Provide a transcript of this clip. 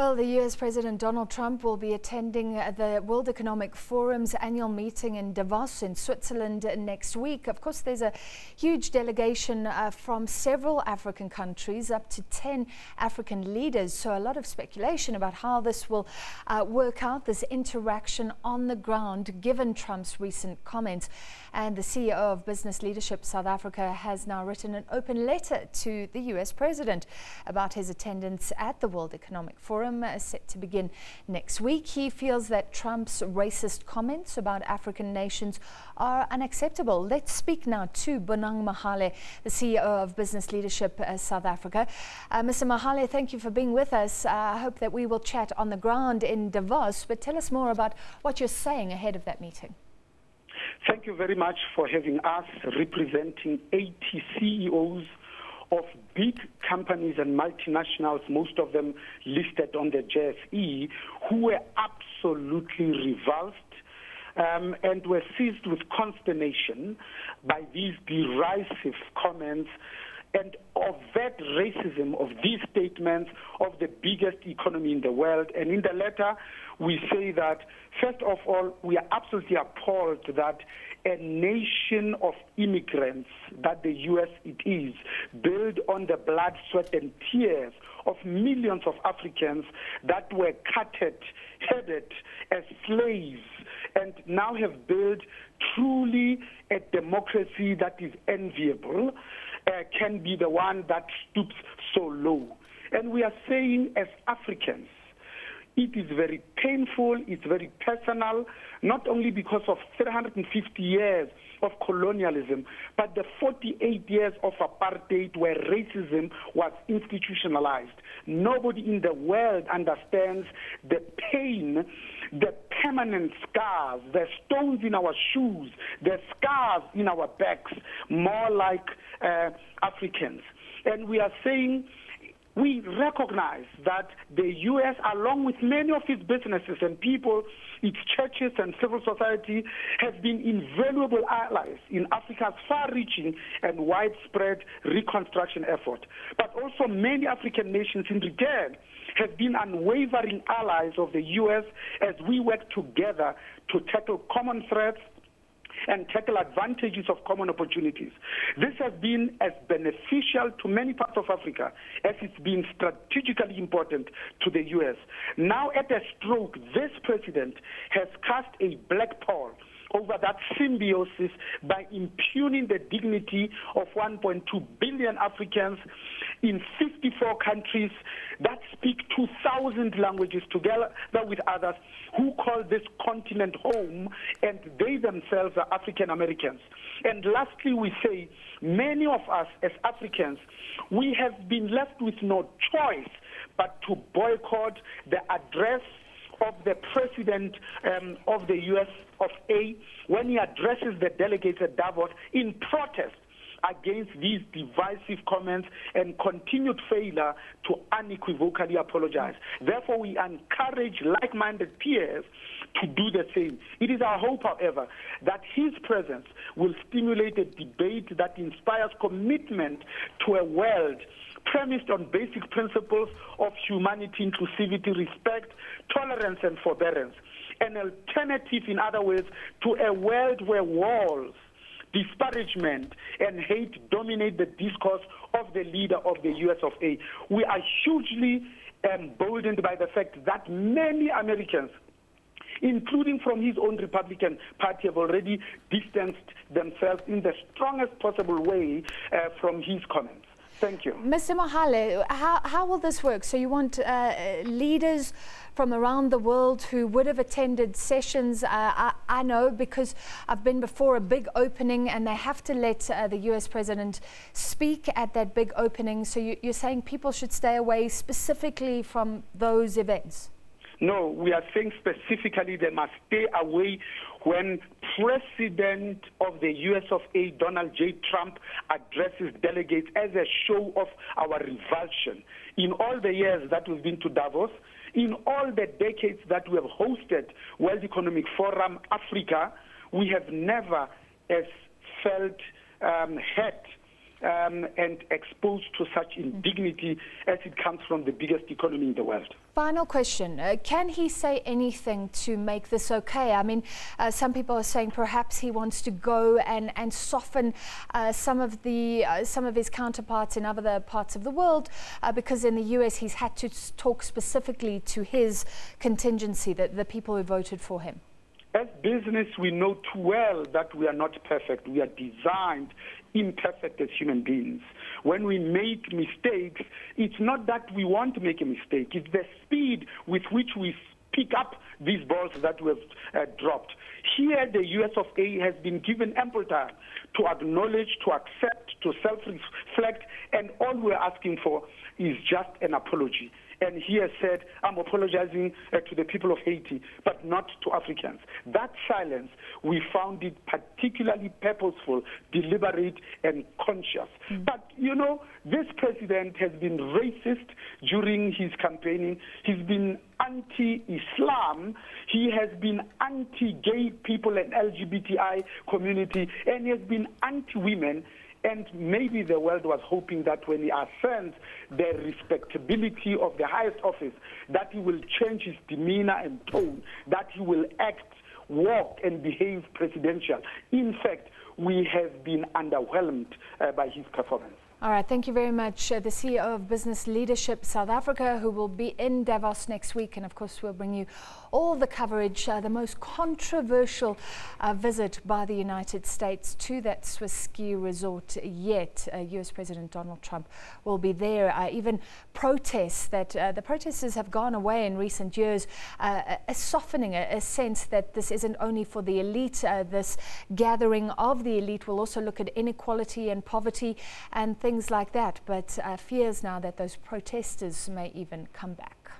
Well, the U.S. President Donald Trump will be attending the World Economic Forum's annual meeting in Davos in Switzerland next week. Of course, there's a huge delegation from several African countries, up to 10 African leaders. So a lot of speculation about how this will work out, this interaction on the ground, given Trump's recent comments. And the CEO of Business Leadership South Africa has now written an open letter to the U.S. President about his attendance at the World Economic Forum, set to begin next week. He feels that Trump's racist comments about African nations are unacceptable. Let's speak now to Bonang Mohale, the CEO of Business Leadership South Africa. Mr. Mohale, thank you for being with us. I hope that we will chat on the ground in Davos, but tell us more about what you're saying ahead of that meeting. Thank you very much for having us representing 80 CEOs of big companies and multinationals, most of them listed on the JSE, who were absolutely revulsed and were seized with consternation by these derisive comments and overt racism of these statements of the biggest economy in the world. And in the letter, we say that, first of all, we are absolutely appalled that a nation of immigrants, that the U.S. it is, built on the blood, sweat, and tears of millions of Africans that were headed as slaves, and now have built truly a democracy that is enviable, can be the one that stoops so low. And we are saying, as Africans, it is very painful, it's very personal, not only because of 350 years of colonialism, but the 48 years of apartheid where racism was institutionalized. Nobody in the world understands the pain, the permanent scars, the stones in our shoes, the scars in our backs, more like Africans. And we are saying, we recognize that the U.S., along with many of its businesses and people, its churches and civil society, has been invaluable allies in Africa's far-reaching and widespread reconstruction effort. But also many African nations in return have been unwavering allies of the U.S. as we work together to tackle common threats and tackle advantages of common opportunities. This has been as beneficial to many parts of Africa as it's been strategically important to the U.S. Now, at a stroke, this president has cast a black pall over that symbiosis by impugning the dignity of 1.2 billion Africans in 54 countries that speak 2,000 languages together with others who call this continent home, and they themselves are African Americans. And lastly, we say many of us as Africans, we have been left with no choice but to boycott the address of the president of the U.S. of A when he addresses the delegates at Davos in protest against these divisive comments and continued failure to unequivocally apologize. Therefore, we encourage like-minded peers to do the same. It is our hope, however, that his presence will stimulate a debate that inspires commitment to a world premised on basic principles of humanity, inclusivity, respect, tolerance, and forbearance. An alternative, in other words, to a world where walls, disparagement, and hate dominate the discourse of the leader of the U.S. of A. We are hugely emboldened by the fact that many Americans, including from his own Republican Party, have already distanced themselves in the strongest possible way from his comments. Thank you. Mr. Mohale, how will this work? So you want leaders from around the world who would have attended sessions. I know because I've been before a big opening and they have to let the U.S. president speak at that big opening. So you're saying people should stay away specifically from those events? No, we are saying specifically they must stay away when President of the U.S. of A, Donald J. Trump, addresses delegates as a show of our revulsion. In all the years that we've been to Davos, in all the decades that we have hosted World Economic Forum Africa, we have never felt hurt and exposed to such indignity as it comes from the biggest economy in the world. Final question. Can he say anything to make this okay? I mean, some people are saying perhaps he wants to go and soften some of his counterparts in other parts of the world, because in the US he's had to talk specifically to his contingency, the people who voted for him. As business, we know too well that we are not perfect. We are designed imperfect as human beings. When we make mistakes, it's not that we want to make a mistake. It's the speed with which we pick up these balls that we have dropped. Here, the US of A has been given ample time to acknowledge, to accept, to self-reflect, and all we're asking for is just an apology. And he has said, I'm apologizing to the people of Haiti, but not to Africans. That silence, we found it particularly purposeful, deliberate, and conscious. But, you know, this president has been racist during his campaigning. He's been anti-Islam. He has been anti-gay people and LGBTI community, and he has been anti-women. And maybe the world was hoping that when he ascends the respectability of the highest office, that he will change his demeanor and tone, that he will act, walk, and behave presidential. In fact, we have been underwhelmed by his performance. All right, thank you very much. The CEO of Business Leadership South Africa, who will be in Davos next week. And of course, we'll bring you all the coverage, the most controversial visit by the United States to that Swiss ski resort yet. U.S. President Donald Trump will be there. Even protests that the protesters have gone away in recent years, a softening, a sense that this isn't only for the elite. This gathering of the elite will also look at inequality and poverty and things like that, but fears now that those protesters may even come back.